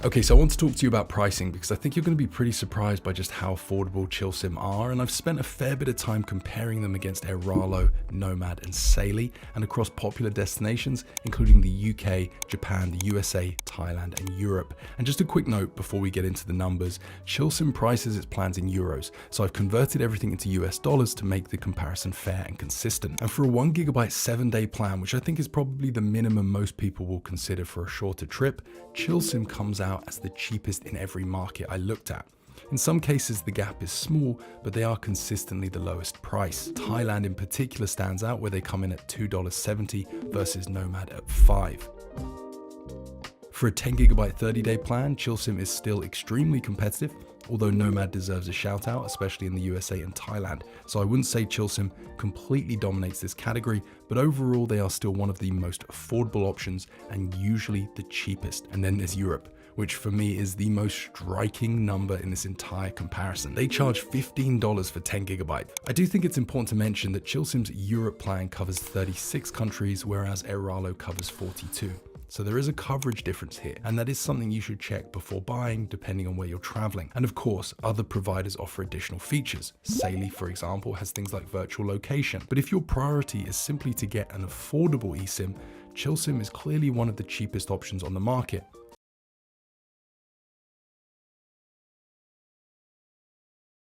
Okay, so I want to talk to you about pricing because I think you're going to be pretty surprised by just how affordable ChillSIM are, and I've spent a fair bit of time comparing them against Airalo, Nomad, and Saily, and across popular destinations, including the UK, Japan, the USA, Thailand, and Europe. And just a quick note before we get into the numbers, ChillSIM prices its plans in euros, so I've converted everything into US dollars to make the comparison fair and consistent. And for a 1GB 7-day plan, which I think is probably the minimum most people will consider for a shorter trip, ChillSIM comes out as the cheapest in every market I looked at. In some cases, the gap is small, but they are consistently the lowest price. Thailand in particular stands out, where they come in at $2.70 versus Nomad at $5. For a 10GB 30-day plan, ChillSIM is still extremely competitive, although Nomad deserves a shout out, especially in the USA and Thailand. So I wouldn't say ChillSIM completely dominates this category, but overall they are still one of the most affordable options and usually the cheapest. And then there's Europe, which for me is the most striking number in this entire comparison. They charge $15 for 10GB. I do think it's important to mention that ChillSIM's Europe plan covers 36 countries, whereas Airalo covers 42. So there is a coverage difference here, and that is something you should check before buying, depending on where you're traveling. And of course, other providers offer additional features. Saily, for example, has things like virtual location. But if your priority is simply to get an affordable eSIM, ChillSIM is clearly one of the cheapest options on the market.